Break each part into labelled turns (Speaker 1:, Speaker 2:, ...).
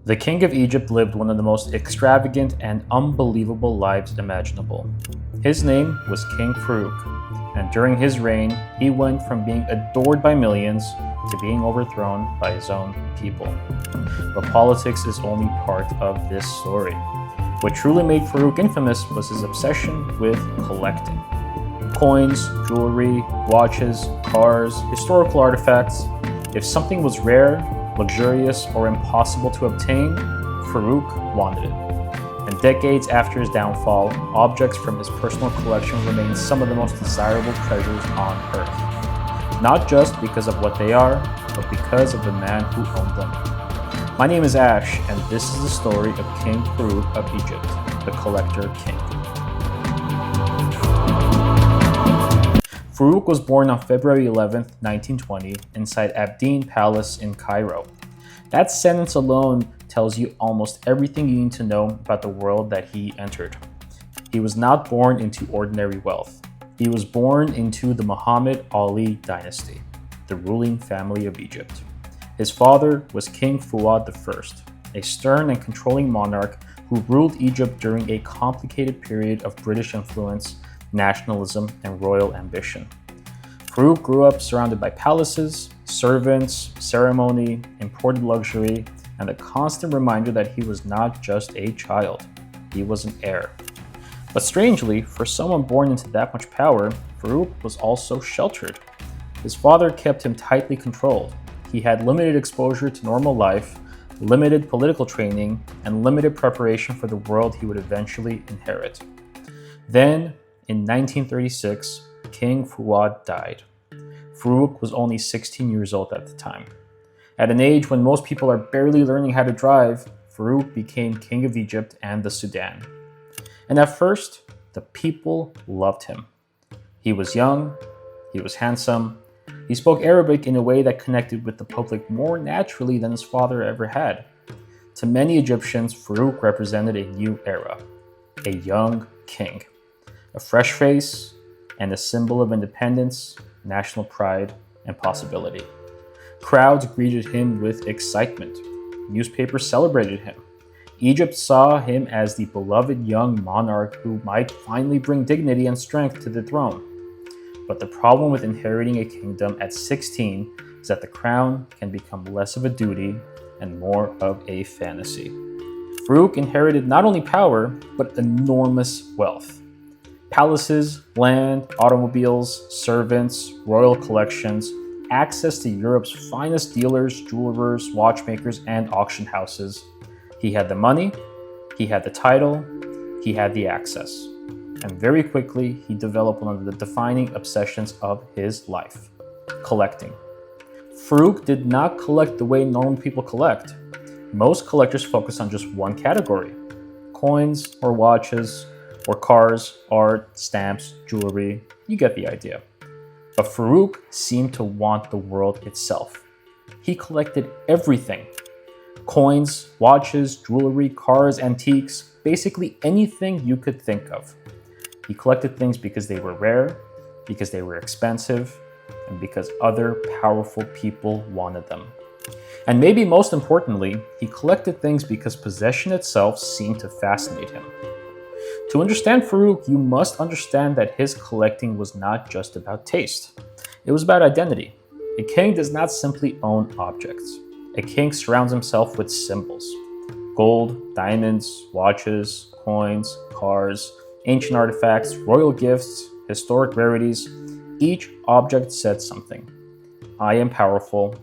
Speaker 1: The king of Egypt lived one of the most extravagant and unbelievable lives imaginable. His name was King Farouk, and during his reign, he went from being adored by millions to being overthrown by his own people. But politics is only part of this story. What truly made Farouk infamous was his obsession with collecting. Coins, jewelry, watches, cars, historical artifacts. If something was rare, luxurious, or impossible to obtain, Farouk wanted it. And decades after his downfall, objects from his personal collection remain some of the most desirable treasures on earth. Not just because of what they are, but because of the man who owned them. My name is Ash, and this is the story of King Farouk of Egypt, the Collector King. Farouk was born on February 11, 1920, inside Abdeen Palace in Cairo. That sentence alone tells you almost everything you need to know about the world that he entered. He was not born into ordinary wealth. He was born into the Muhammad Ali dynasty, the ruling family of Egypt. His father was King Fuad I, a stern and controlling monarch who ruled Egypt during a complicated period of British influence, nationalism, and royal ambition. Farouk grew up surrounded by palaces, servants, ceremony, imported luxury, and the constant reminder that he was not just a child, he was an heir. But strangely, for someone born into that much power, Farouk was also sheltered. His father kept him tightly controlled. He had limited exposure to normal life, limited political training, and limited preparation for the world he would eventually inherit. Then, in 1936, King Fuad died. Farouk was only 16 years old at the time. At an age when most people are barely learning how to drive, Farouk became King of Egypt and the Sudan. And at first, the people loved him. He was young, he was handsome, he spoke Arabic in a way that connected with the public more naturally than his father ever had. To many Egyptians, Farouk represented a new era, a young king. A fresh face, and a symbol of independence, national pride, and possibility. Crowds greeted him with excitement. Newspapers celebrated him. Egypt saw him as the beloved young monarch who might finally bring dignity and strength to the throne. But the problem with inheriting a kingdom at 16 is that the crown can become less of a duty and more of a fantasy. Farouk inherited not only power, but enormous wealth. Palaces, land, automobiles, servants, royal collections, access to Europe's finest dealers, jewelers, watchmakers, and auction houses. He had the money, he had the title, he had the access. And very quickly, he developed one of the defining obsessions of his life: collecting. Farouk did not collect the way normal people collect. Most collectors focus on just one category: coins or watches, or cars, art, stamps, jewelry. You get the idea. But Farouk seemed to want the world itself. He collected everything: coins, watches, jewelry, cars, antiques, basically anything you could think of. He collected things because they were rare, because they were expensive, and because other powerful people wanted them. And maybe most importantly, he collected things because possession itself seemed to fascinate him. To understand Farouk, you must understand that his collecting was not just about taste. It was about identity. A king does not simply own objects. A king surrounds himself with symbols: gold, diamonds, watches, coins, cars, ancient artifacts, royal gifts, historic rarities. Each object said something. I am powerful,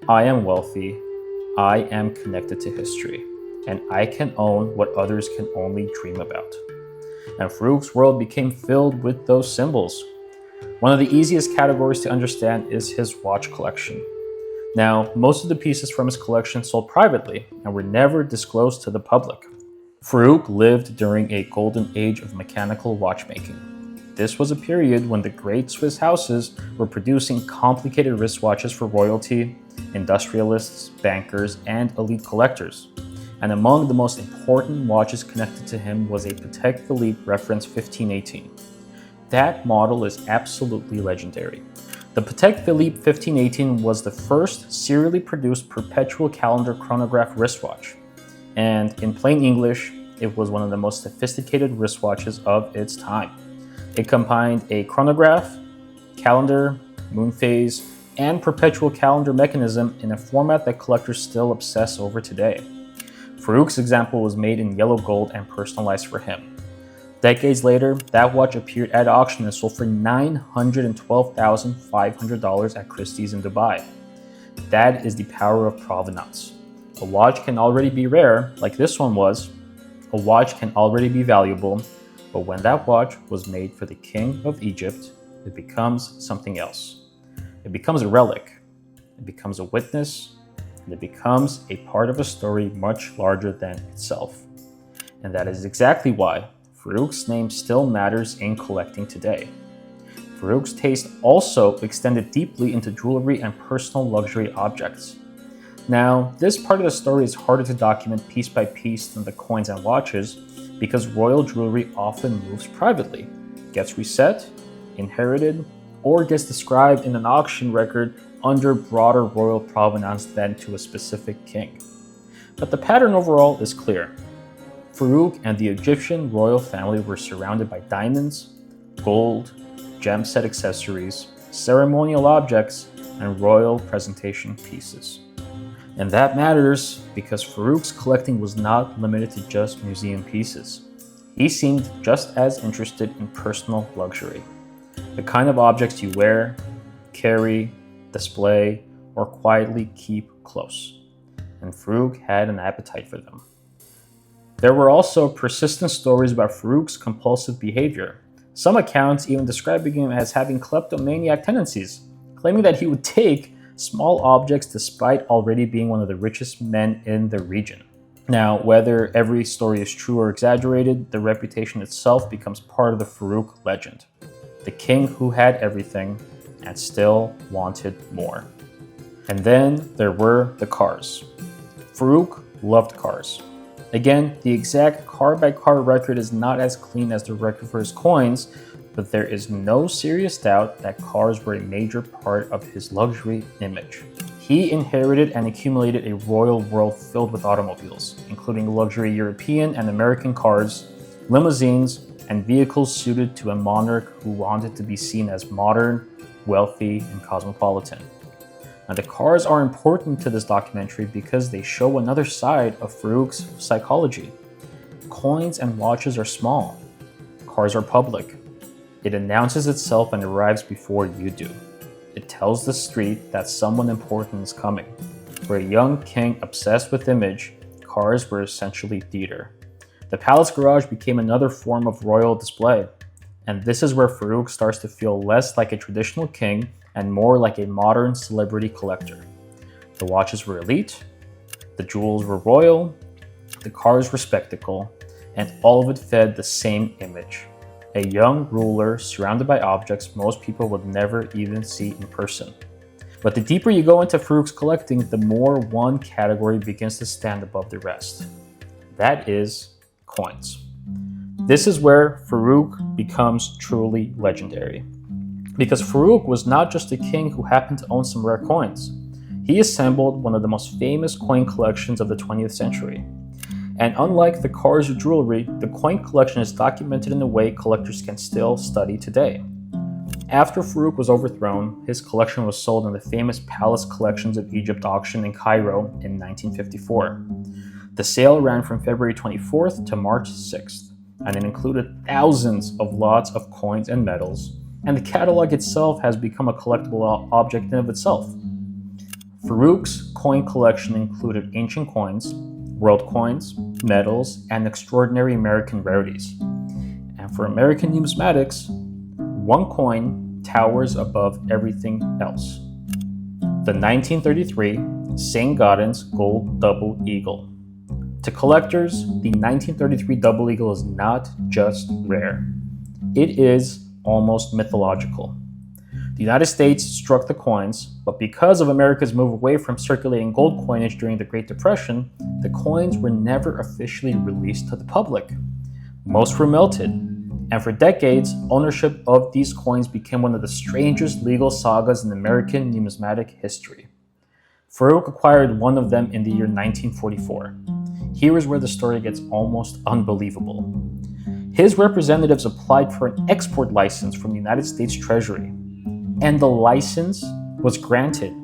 Speaker 1: I am wealthy, I am connected to history, and I can own what others can only dream about. And Farouk's world became filled with those symbols. One of the easiest categories to understand is his watch collection. Now, most of the pieces from his collection sold privately and were never disclosed to the public. Farouk lived during a golden age of mechanical watchmaking. This was a period when the great Swiss houses were producing complicated wristwatches for royalty, industrialists, bankers, and elite collectors. And among the most important watches connected to him was a Patek Philippe reference 1518. That model is absolutely legendary. The Patek Philippe 1518 was the first serially produced perpetual calendar chronograph wristwatch. And in plain English, it was one of the most sophisticated wristwatches of its time. It combined a chronograph, calendar, moon phase, and perpetual calendar mechanism in a format that collectors still obsess over today. Farouk's example was made in yellow gold and personalized for him. Decades later, that watch appeared at auction and sold for $912,500 at Christie's in Dubai. That is the power of provenance. A watch can already be rare, like this one was. A watch can already be valuable, but when that watch was made for the King of Egypt, it becomes something else. It becomes a relic. It becomes a witness, and it becomes a part of a story much larger than itself. And that is exactly why Farouk's name still matters in collecting today. Farouk's taste also extended deeply into jewelry and personal luxury objects. Now, this part of the story is harder to document piece by piece than the coins and watches because royal jewelry often moves privately, gets reset, inherited, or gets described in an auction record under broader royal provenance than to a specific king. But the pattern overall is clear. Farouk and the Egyptian royal family were surrounded by diamonds, gold, gem set accessories, ceremonial objects, and royal presentation pieces. And that matters because Farouk's collecting was not limited to just museum pieces. He seemed just as interested in personal luxury, the kind of objects you wear, carry, display, or quietly keep close. And Farouk had an appetite for them. There were also persistent stories about Farouk's compulsive behavior. Some accounts even describing him as having kleptomaniac tendencies, claiming that he would take small objects despite already being one of the richest men in the region. Now, whether every story is true or exaggerated, the reputation itself becomes part of the Farouk legend. The king who had everything and still wanted more. And then there were the cars. Farouk loved cars. Again, the exact car-by-car record is not as clean as the record for his coins, but there is no serious doubt that cars were a major part of his luxury image. He inherited and accumulated a royal world filled with automobiles, including luxury European and American cars, limousines, and vehicles suited to a monarch who wanted to be seen as modern, wealthy, and cosmopolitan. Now, the cars are important to this documentary because they show another side of Farouk's psychology. Coins and watches are small. Cars are public. It announces itself and arrives before you do. It tells the street that someone important is coming. For a young king obsessed with image, cars were essentially theater. The palace garage became another form of royal display. And this is where Farouk starts to feel less like a traditional king and more like a modern celebrity collector. The watches were elite, the jewels were royal, the cars were spectacle, and all of it fed the same image. A young ruler surrounded by objects most people would never even see in person. But the deeper you go into Farouk's collecting, the more one category begins to stand above the rest. That is coins. This is where Farouk becomes truly legendary. Because Farouk was not just a king who happened to own some rare coins. He assembled one of the most famous coin collections of the 20th century. And unlike the cars or jewelry, the coin collection is documented in a way collectors can still study today. After Farouk was overthrown, his collection was sold in the famous Palace Collections of Egypt auction in Cairo in 1954. The sale ran from February 24th to March 6th, and it included thousands of lots of coins and medals, and the catalog itself has become a collectible object in of itself. Farouk's coin collection included ancient coins, world coins, medals, and extraordinary American rarities. And for American numismatics, one coin towers above everything else. The 1933 St. Gaudens Gold Double Eagle. To collectors, the 1933 Double Eagle is not just rare. It is almost mythological. The United States struck the coins, but because of America's move away from circulating gold coinage during the Great Depression, the coins were never officially released to the public. Most were melted, and for decades, ownership of these coins became one of the strangest legal sagas in American numismatic history. Farouk acquired one of them in the year 1944. Here is where the story gets almost unbelievable. His representatives applied for an export license from the United States Treasury, and the license was granted.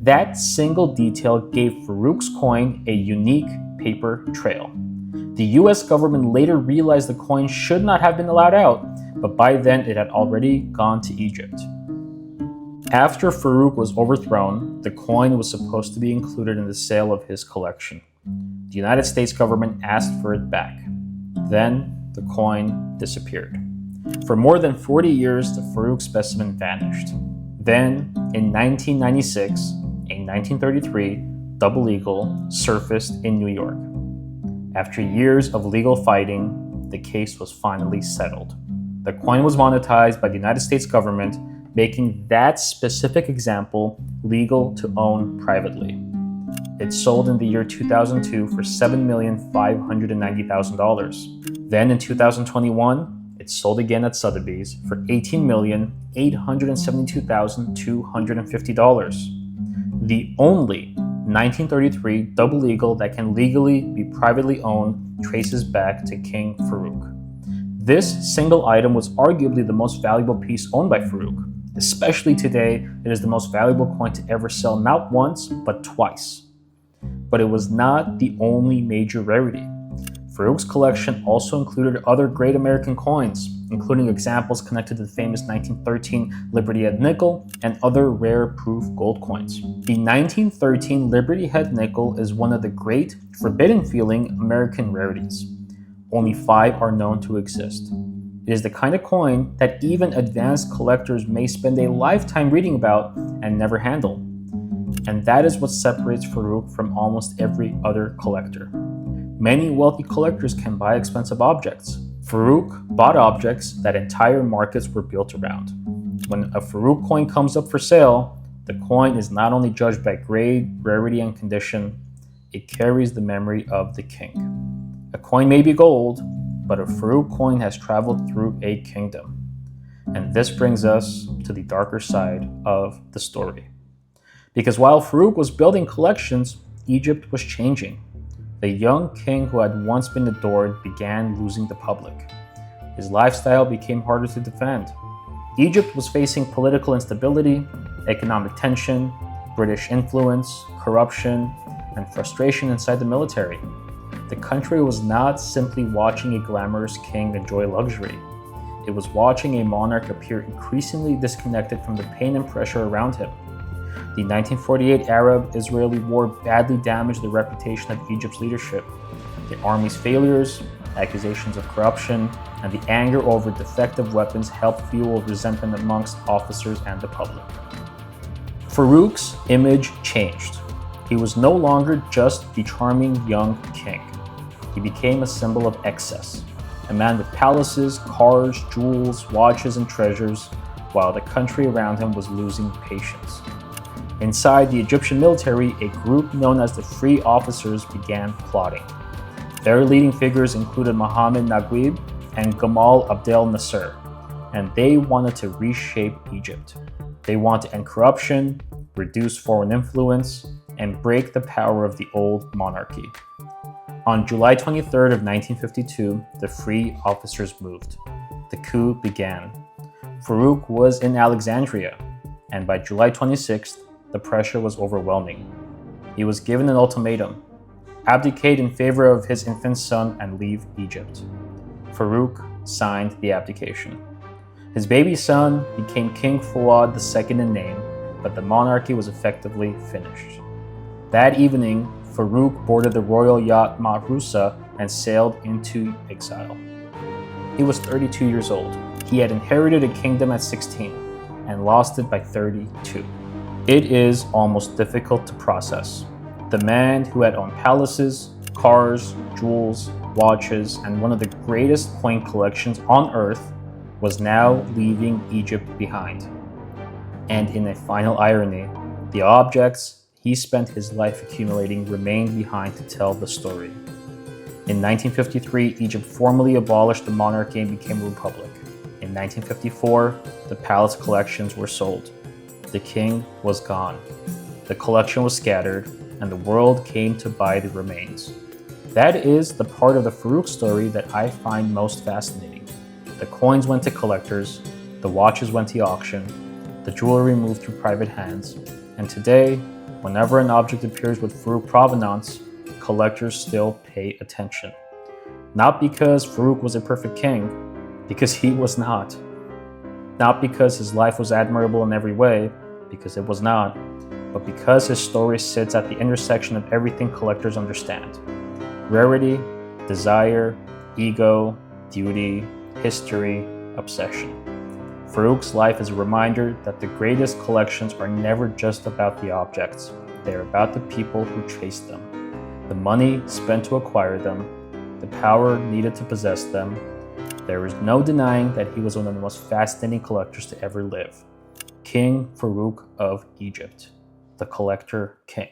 Speaker 1: That single detail gave Farouk's coin a unique paper trail. The US government later realized the coin should not have been allowed out, but by then it had already gone to Egypt. After Farouk was overthrown, the coin was supposed to be included in the sale of his collection. The United States government asked for it back. Then the coin disappeared. For more than 40 years, the Farouk specimen vanished. Then, in 1996, a 1933 double eagle surfaced in New York. After years of legal fighting, the case was finally settled. The coin was monetized by the United States government, making that specific example legal to own privately. It sold in the year 2002 for $7,590,000. Then in 2021, it sold again at Sotheby's for $18,872,250. The only 1933 double eagle that can legally be privately owned traces back to King Farouk. This single item was arguably the most valuable piece owned by Farouk. Especially today, it is the most valuable coin to ever sell not once, but twice. But it was not the only major rarity. Farouk's collection also included other great American coins, including examples connected to the famous 1913 Liberty Head nickel and other rare proof gold coins. The 1913 Liberty Head nickel is one of the great, forbidden-feeling American rarities. Only 5 are known to exist. It is the kind of coin that even advanced collectors may spend a lifetime reading about and never handle. And that is what separates Farouk from almost every other collector. Many wealthy collectors can buy expensive objects. Farouk bought objects that entire markets were built around. When a Farouk coin comes up for sale, the coin is not only judged by grade, rarity, and condition, it carries the memory of the king. A coin may be gold, but a Farouk coin has traveled through a kingdom. And this brings us to the darker side of the story. Because while Farouk was building collections, Egypt was changing. The young king who had once been adored began losing the public. His lifestyle became harder to defend. Egypt was facing political instability, economic tension, British influence, corruption, and frustration inside the military. The country was not simply watching a glamorous king enjoy luxury. It was watching a monarch appear increasingly disconnected from the pain and pressure around him. The 1948 Arab-Israeli War badly damaged the reputation of Egypt's leadership. The army's failures, accusations of corruption, and the anger over defective weapons helped fuel resentment amongst officers and the public. Farouk's image changed. He was no longer just the charming young king. He became a symbol of excess, a man with palaces, cars, jewels, watches, and treasures, while the country around him was losing patience. Inside the Egyptian military, a group known as the Free Officers began plotting. Their leading figures included Mohammed Naguib and Gamal Abdel Nasser, and they wanted to reshape Egypt. They wanted to end corruption, reduce foreign influence, and break the power of the old monarchy. On July 23rd of 1952, the Free Officers moved. The coup began. Farouk was in Alexandria, and by July 26th, the pressure was overwhelming. He was given an ultimatum: abdicate in favor of his infant son and leave Egypt. Farouk signed the abdication. His baby son became King Fuad II in name, but the monarchy was effectively finished. That evening, Farouk boarded the royal yacht Mahrusa and sailed into exile. He was 32 years old. He had inherited a kingdom at 16 and lost it by 32. It is almost difficult to process. The man who had owned palaces, cars, jewels, watches, and one of the greatest coin collections on earth was now leaving Egypt behind. And in a final irony, the objects he spent his life accumulating remained behind to tell the story. In 1953, Egypt formally abolished the monarchy and became a republic. In 1954, the palace collections were sold. The king was gone. The collection was scattered, and the world came to buy the remains. That is the part of the Farouk story that I find most fascinating. The coins went to collectors, the watches went to auction, the jewelry moved through private hands, and today, whenever an object appears with Farouk provenance, collectors still pay attention. Not because Farouk was a perfect king, because he was not. Not because his life was admirable in every way, because it was not, but because his story sits at the intersection of everything collectors understand: rarity, desire, ego, duty, history, obsession. Farouk's life is a reminder that the greatest collections are never just about the objects, they are about the people who chased them, the money spent to acquire them, the power needed to possess them. There is no denying that he was one of the most fascinating collectors to ever live. King Farouk of Egypt, the Collector King.